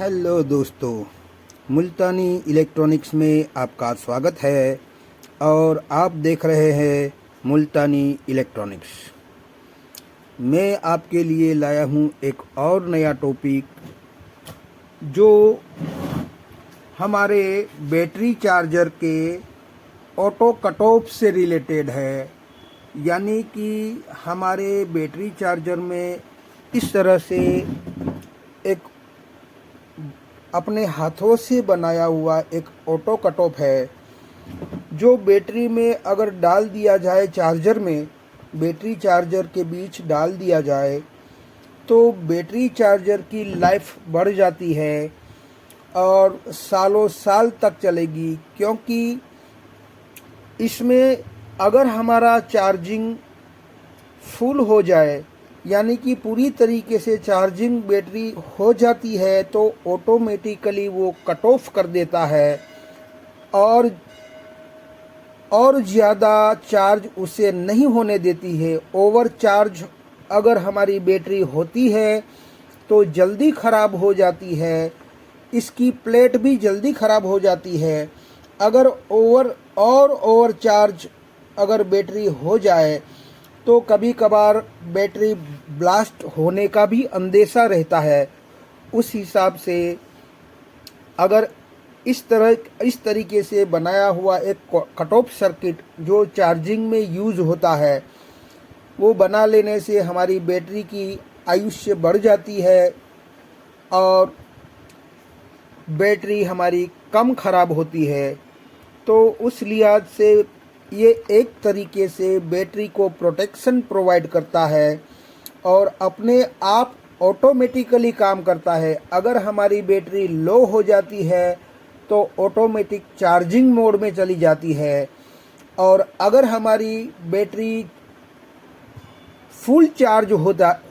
Hello दोस्तों, मुल्तानी electronics में आपका स्वागत है और आप देख रहे हैं मुल्तानी इलेक्ट्रॉनिक्स। मैं आपके लिए लाया हूं एक और नया टॉपिक जो हमारे बैटरी चार्जर के ऑटो कट ऑफ से रिलेटेड है। यानी कि हमारे बैटरी चार्जर में इस तरह से एक अपने हाथों से बनाया हुआ एक ऑटो कट ऑफ है जो बैटरी में अगर डाल दिया जाए, चार्जर में बैटरी चार्जर के बीच डाल दिया जाए तो बैटरी चार्जर की लाइफ बढ़ जाती है और सालों साल तक चलेगी। क्योंकि इसमें अगर हमारा चार्जिंग फुल हो जाए, यानी कि पूरी तरीके से चार्जिंग बैटरी हो जाती है, तो ऑटोमेटिकली वो कट ऑफ कर देता है और ज़्यादा चार्ज उसे नहीं होने देती है। ओवर चार्ज अगर हमारी बैटरी होती है तो जल्दी ख़राब हो जाती है, इसकी प्लेट भी जल्दी ख़राब हो जाती है। अगर ओवर चार्ज अगर बैटरी हो जाए तो कभी कभार बैटरी ब्लास्ट होने का भी अंदेशा रहता है। उस हिसाब से अगर इस तरीके से बनाया हुआ एक कट ऑफ सर्किट जो चार्जिंग में यूज़ होता है, वो बना लेने से हमारी बैटरी की आयुष्य बढ़ जाती है और बैटरी हमारी कम ख़राब होती है। तो उस लिहाज से ये एक तरीके से बैटरी को प्रोटेक्शन प्रोवाइड करता है और अपने आप ऑटोमेटिकली काम करता है। अगर हमारी बैटरी लो हो जाती है तो ऑटोमेटिक चार्जिंग मोड में चली जाती है और अगर हमारी बैटरी फुल चार्ज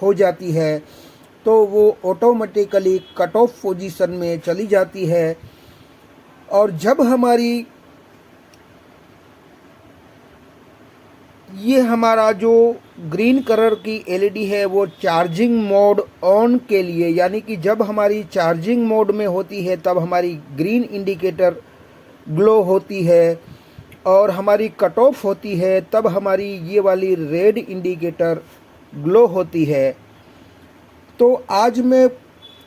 हो जाती है तो वो ऑटोमेटिकली कट ऑफ पोजीशन में चली जाती है। और जब हमारी ये हमारा जो ग्रीन कलर की एलईडी है वो चार्जिंग मोड ऑन के लिए, यानी कि जब हमारी चार्जिंग मोड में होती है तब हमारी ग्रीन इंडिकेटर ग्लो होती है और हमारी कट ऑफ होती है तब हमारी ये वाली रेड इंडिकेटर ग्लो होती है। तो आज मैं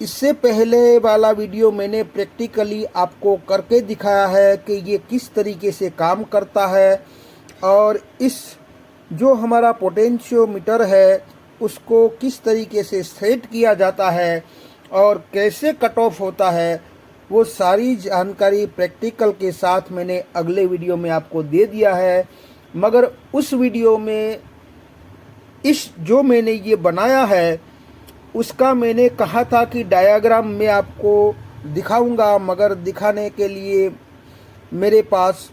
इससे पहले वाला वीडियो मैंने प्रैक्टिकली आपको करके दिखाया है कि ये किस तरीके से काम करता है और इस जो हमारा पोटेंशियोमीटर है उसको किस तरीके से सेट किया जाता है और कैसे कट ऑफ होता है, वो सारी जानकारी प्रैक्टिकल के साथ मैंने अगले वीडियो में आपको दे दिया है। मगर उस वीडियो में जो मैंने ये बनाया है उसका मैंने कहा था कि डायग्राम मैं आपको दिखाऊंगा, मगर दिखाने के लिए मेरे पास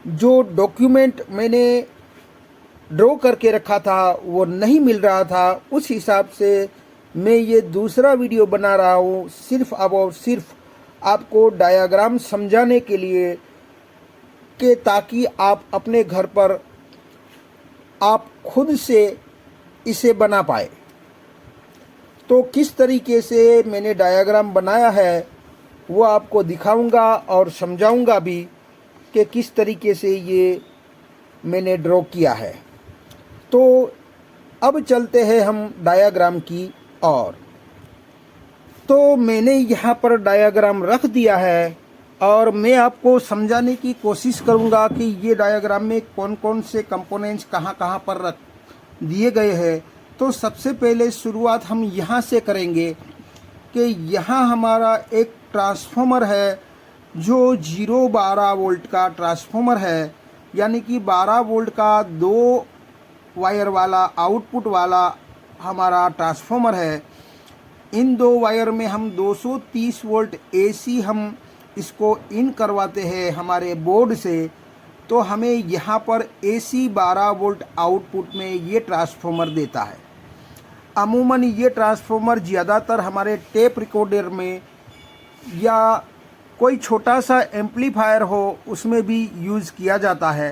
जो डॉक्यूमेंट मैंने ड्रॉ करके रखा था वो नहीं मिल रहा था। उस हिसाब से मैं ये दूसरा वीडियो बना रहा हूँ सिर्फ अब और सिर्फ आपको डायग्राम समझाने के लिए कि ताकि आप अपने घर पर आप खुद से इसे बना पाए। तो किस तरीके से मैंने डायग्राम बनाया है वो आपको दिखाऊंगा और समझाऊंगा भी कि किस तरीके से ये मैंने ड्रॉ किया है। तो अब चलते हैं हम डायग्राम की ओर। तो मैंने यहाँ पर डायग्राम रख दिया है और मैं आपको समझाने की कोशिश करूँगा कि ये डायग्राम में कौन कौन से कंपोनेंट्स कहाँ कहाँ पर रख दिए गए हैं। तो सबसे पहले शुरुआत हम यहाँ से करेंगे कि यहाँ हमारा एक ट्रांसफॉर्मर है जो 0-12 वोल्ट का ट्रांसफॉर्मर है, यानी कि 12 वोल्ट का 2 वायर वाला आउटपुट वाला हमारा ट्रांसफॉर्मर है। इन 2 वायर में हम 230 वोल्ट एसी हम इसको इन करवाते हैं हमारे बोर्ड से। तो हमें यहाँ पर एसी 12 वोल्ट आउटपुट में ये ट्रांसफॉर्मर देता है। अमूमन ये ट्रांसफॉर्मर ज़्यादातर हमारे टेप रिकॉर्डर में या कोई छोटा सा एम्पलीफायर हो उसमें भी यूज़ किया जाता है।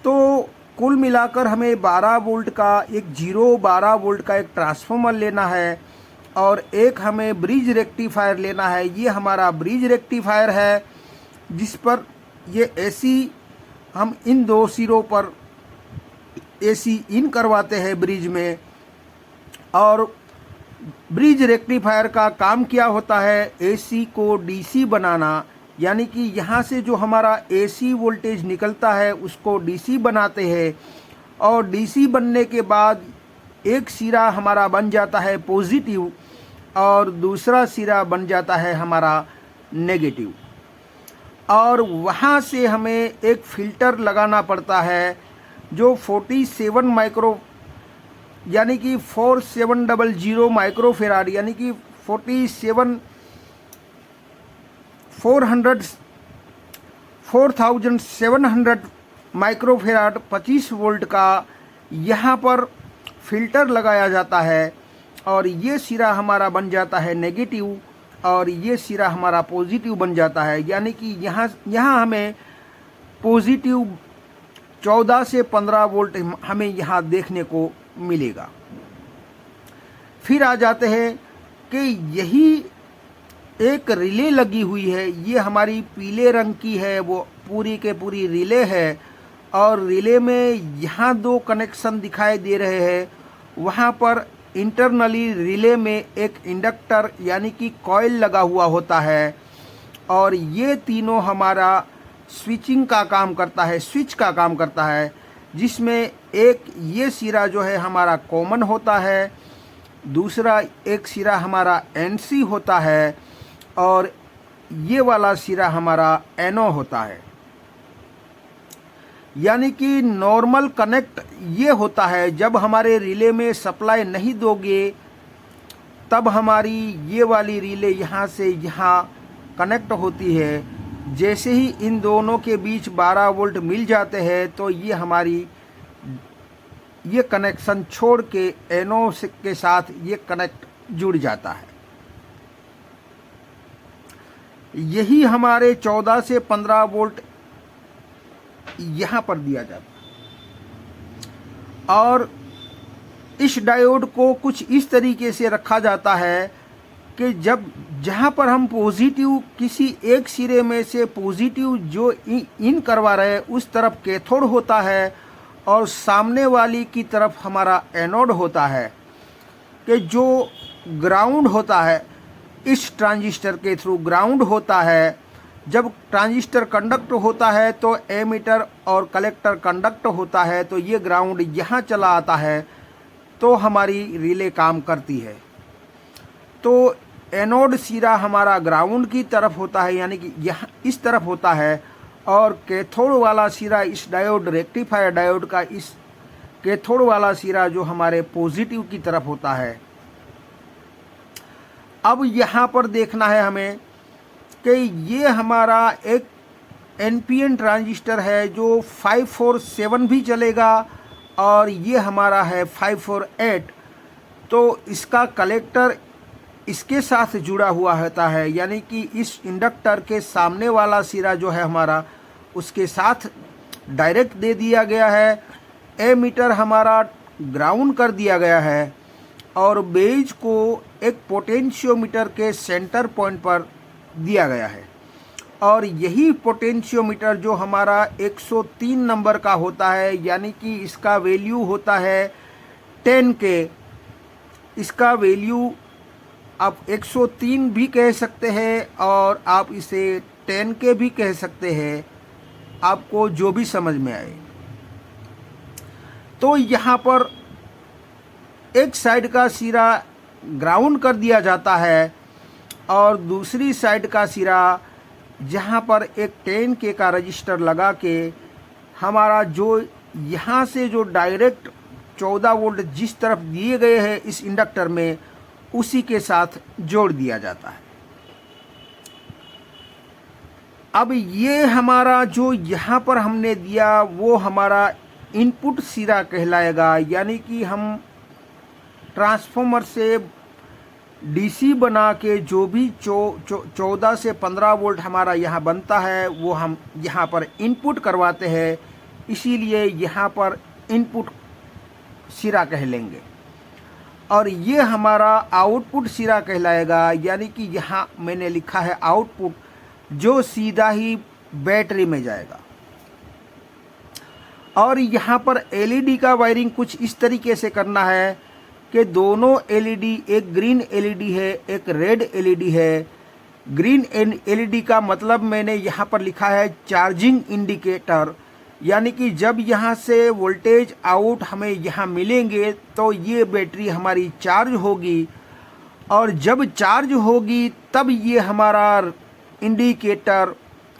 तो कुल मिलाकर हमें 12 वोल्ट का एक 12 वोल्ट का एक ट्रांसफॉर्मर लेना है और एक हमें ब्रिज रेक्टिफायर लेना है। ये हमारा ब्रिज रेक्टिफायर है जिस पर ये एसी हम इन दो सिरों पर एसी इन करवाते हैं ब्रिज में। और ब्रिज रेक्टिफायर का काम क्या होता है, एसी को डीसी बनाना, यानी कि यहाँ से जो हमारा एसी वोल्टेज निकलता है उसको डीसी बनाते हैं। और डीसी बनने के बाद एक सिरा हमारा बन जाता है पॉजिटिव और दूसरा सिरा बन जाता है हमारा नेगेटिव। और वहाँ से हमें एक फ़िल्टर लगाना पड़ता है जो 47 माइक्रो यानी कि 4700 माइक्रोफेराड यानी कि 4700 माइक्रोफेराड 25 वोल्ट का यहाँ पर फ़िल्टर लगाया जाता है। और ये सिरा हमारा बन जाता है नेगेटिव और ये सिरा हमारा पॉजिटिव बन जाता है। यानी कि यहाँ हमें पॉजिटिव 14 से 15 वोल्ट हमें यहाँ देखने को मिलेगा। फिर आ जाते हैं कि यही एक रिले लगी हुई है, ये हमारी पीले रंग की है, वो पूरी के पूरी रिले है। और रिले में यहाँ दो कनेक्शन दिखाई दे रहे हैं। वहाँ पर इंटरनली रिले में एक इंडक्टर यानी कि कॉइल लगा हुआ होता है। और ये तीनों हमारा स्विचिंग का काम करता है, स्विच का काम करता है, जिसमें एक ये सिरा जो है हमारा कॉमन होता है, दूसरा एक सिरा हमारा एनसी होता है और ये वाला सिरा हमारा एनओ होता है। यानी कि नॉर्मल कनेक्ट ये होता है, जब हमारे रिले में सप्लाई नहीं दोगे तब हमारी ये वाली रिले यहाँ से यहाँ कनेक्ट होती है। जैसे ही इन दोनों के बीच 12 वोल्ट मिल जाते हैं तो ये हमारी ये कनेक्शन छोड़ के एनओ के साथ ये कनेक्ट जुड़ जाता है। यही हमारे 14 से 15 वोल्ट यहाँ पर दिया जाता है। और इस डायोड को कुछ इस तरीके से रखा जाता है कि जब जहाँ पर हम पॉजिटिव किसी एक सिरे में से पॉजिटिव जो इन करवा रहे हैं उस तरफ कैथोड होता है और सामने वाली की तरफ हमारा एनोड होता है, कि जो ग्राउंड होता है इस ट्रांजिस्टर के थ्रू ग्राउंड होता है। जब ट्रांजिस्टर कंडक्ट होता है तो एमीटर और कलेक्टर कंडक्ट होता है, तो ये ग्राउंड यहाँ चला आता है तो हमारी रिले काम करती है। तो एनोड सिरा हमारा ग्राउंड की तरफ होता है, यानी कि यहाँ इस तरफ होता है, और कैथोड वाला सिरा इस डायोड रेक्टिफायर डायोड का इस कैथोड वाला सिरा जो हमारे पॉजिटिव की तरफ होता है। अब यहाँ पर देखना है हमें कि ये हमारा एक एनपीएन ट्रांजिस्टर है जो 547 भी चलेगा और ये हमारा है 548। तो इसका कलेक्टर इसके साथ जुड़ा हुआ होता है, यानी कि इस इंडक्टर के सामने वाला सिरा जो है हमारा उसके साथ डायरेक्ट दे दिया गया है। एमीटर हमारा ग्राउंड कर दिया गया है और बेज को एक पोटेंशियोमीटर के सेंटर पॉइंट पर दिया गया है। और यही पोटेंशियोमीटर जो हमारा 103 नंबर का होता है, यानी कि इसका वैल्यू होता है 10 के। इसका वैल्यू आप 103 भी कह सकते हैं और आप इसे 10 के भी कह सकते हैं, आपको जो भी समझ में आए। तो यहाँ पर एक साइड का सिरा ग्राउंड कर दिया जाता है और दूसरी साइड का सिरा जहाँ पर एक 10 के का रजिस्टर लगा के हमारा जो यहाँ से जो डायरेक्ट 14 वोल्ट जिस तरफ दिए गए हैं इस इंडक्टर में उसी के साथ जोड़ दिया जाता है। अब ये हमारा जो यहाँ पर हमने दिया वो हमारा इनपुट सिरा कहलाएगा, यानी कि हम ट्रांसफॉर्मर से डीसी बना के जो भी 14 से 15 वोल्ट हमारा यहाँ बनता है वो हम यहाँ पर इनपुट करवाते हैं, इसीलिए यहाँ पर इनपुट सिरा कह लेंगे। और ये हमारा आउटपुट सिरा कहलाएगा, यानी कि यहाँ मैंने लिखा है आउटपुट, जो सीधा ही बैटरी में जाएगा। और यहाँ पर एलईडी का वायरिंग कुछ इस तरीके से करना है कि दोनों एलईडी, एक ग्रीन एलईडी है, एक रेड एलईडी है। ग्रीन एलईडी का मतलब मैंने यहाँ पर लिखा है चार्जिंग इंडिकेटर, यानी कि जब यहाँ से वोल्टेज आउट हमें यहाँ मिलेंगे तो ये बैटरी हमारी चार्ज होगी, और जब चार्ज होगी तब ये हमारा इंडिकेटर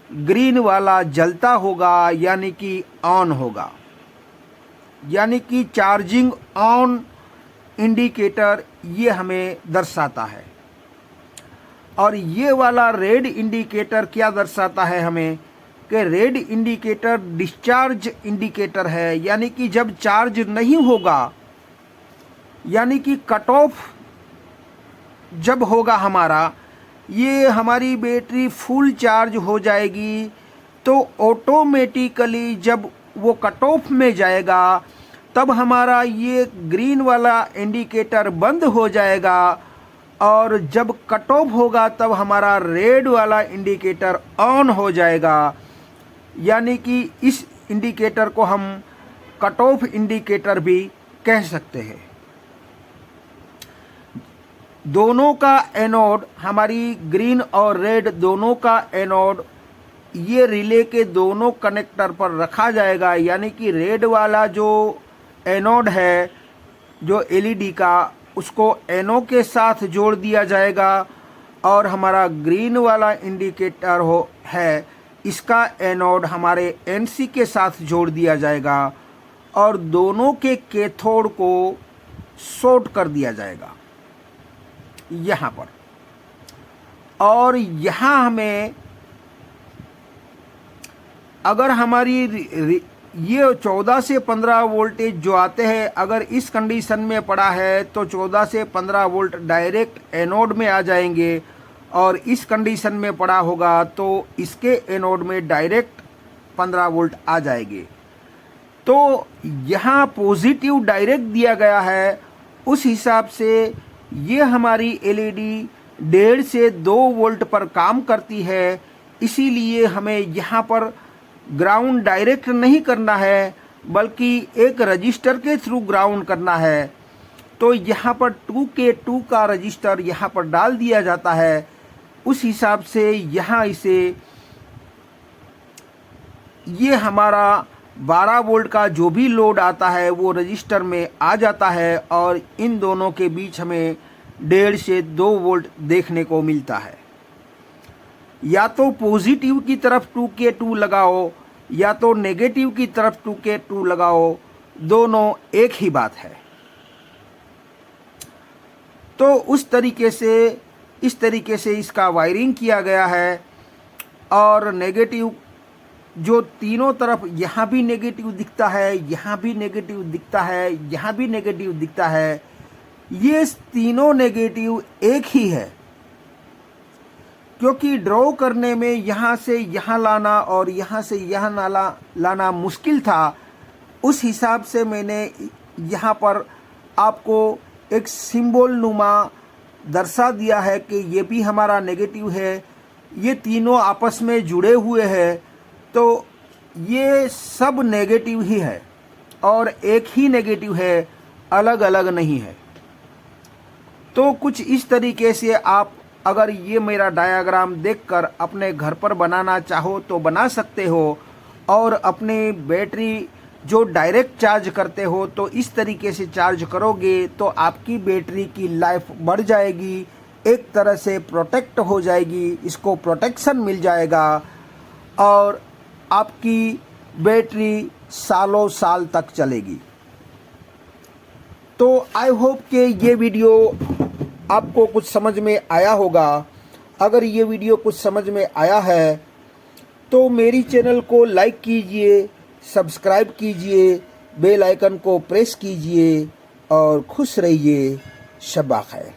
ग्रीन वाला जलता होगा, यानी कि ऑन होगा। यानी कि चार्जिंग ऑन इंडिकेटर ये हमें दर्शाता है। और ये वाला रेड इंडिकेटर क्या दर्शाता है हमें, कि रेड इंडिकेटर डिस्चार्ज इंडिकेटर है, यानी कि जब चार्ज नहीं होगा, यानी कि कट ऑफ जब होगा हमारा, ये हमारी बैटरी फुल चार्ज हो जाएगी, तो ऑटोमेटिकली जब वो कट ऑफ में जाएगा तब हमारा ये ग्रीन वाला इंडिकेटर बंद हो जाएगा, और जब कट ऑफ होगा तब हमारा रेड वाला इंडिकेटर ऑन हो जाएगा। यानी कि इस इंडिकेटर को हम कट ऑफ इंडिकेटर भी कह सकते हैं। दोनों का एनोड, हमारी ग्रीन और रेड दोनों का एनोड ये रिले के दोनों कनेक्टर पर रखा जाएगा, यानी कि रेड वाला जो एनोड है जो एलईडी का, उसको एनो के साथ जोड़ दिया जाएगा, और हमारा ग्रीन वाला इंडिकेटर है, इसका एनोड हमारे एनसी के साथ जोड़ दिया जाएगा, और दोनों के कैथोड को शॉर्ट कर दिया जाएगा यहाँ पर। और यहाँ हमें अगर हमारी ये 14 से 15 वोल्टेज जो आते हैं, अगर इस कंडीशन में पड़ा है तो 14 से 15 वोल्ट डायरेक्ट एनोड में आ जाएंगे, और इस कंडीशन में पड़ा होगा तो इसके एनोड में डायरेक्ट 15 वोल्ट आ जाएंगे। तो यहाँ पॉजिटिव डायरेक्ट दिया गया है, उस हिसाब से ये हमारी एलईडी 1.5 से 2 वोल्ट पर काम करती है। इसीलिए हमें यहाँ पर ग्राउंड डायरेक्ट नहीं करना है, बल्कि एक रजिस्टर के थ्रू ग्राउंड करना है। तो यहाँ पर 2K2 का रजिस्टर यहाँ पर डाल दिया जाता है। उस हिसाब से यहाँ इसे ये हमारा 12 वोल्ट का जो भी लोड आता है वो रजिस्टर में आ जाता है, और इन दोनों के बीच हमें 1.5 से 2 वोल्ट देखने को मिलता है। या तो पॉजिटिव की तरफ 2K2 लगाओ, या तो नेगेटिव की तरफ 2K2 लगाओ, दोनों एक ही बात है। तो इस तरीके से इसका वायरिंग किया गया है। और नेगेटिव जो तीनों तरफ, यहाँ भी नेगेटिव दिखता है, यहाँ भी नेगेटिव दिखता है, यहाँ भी नेगेटिव दिखता है, ये तीनों नेगेटिव एक ही है। क्योंकि ड्रॉ करने में यहाँ से यहाँ लाना और यहाँ से यहाँ लाना मुश्किल था, उस हिसाब से मैंने यहाँ पर आपको एक सिंबल नुमा दर्शा दिया है कि ये भी हमारा नेगेटिव है, ये तीनों आपस में जुड़े हुए हैं, तो ये सब नेगेटिव ही है और एक ही नेगेटिव है, अलग अलग नहीं है। तो कुछ इस तरीके से आप अगर ये मेरा डायग्राम देखकर अपने घर पर बनाना चाहो तो बना सकते हो, और अपनी बैटरी जो डायरेक्ट चार्ज करते हो तो इस तरीके से चार्ज करोगे तो आपकी बैटरी की लाइफ बढ़ जाएगी, एक तरह से प्रोटेक्ट हो जाएगी, इसको प्रोटेक्शन मिल जाएगा और आपकी बैटरी सालों साल तक चलेगी। तो आई होप कि ये वीडियो आपको कुछ समझ में आया होगा। अगर ये वीडियो कुछ समझ में आया है तो मेरी चैनल को लाइक कीजिए, सब्सक्राइब कीजिए, बेल आइकन को प्रेस कीजिए और खुश रहिए। शब्बा खैर।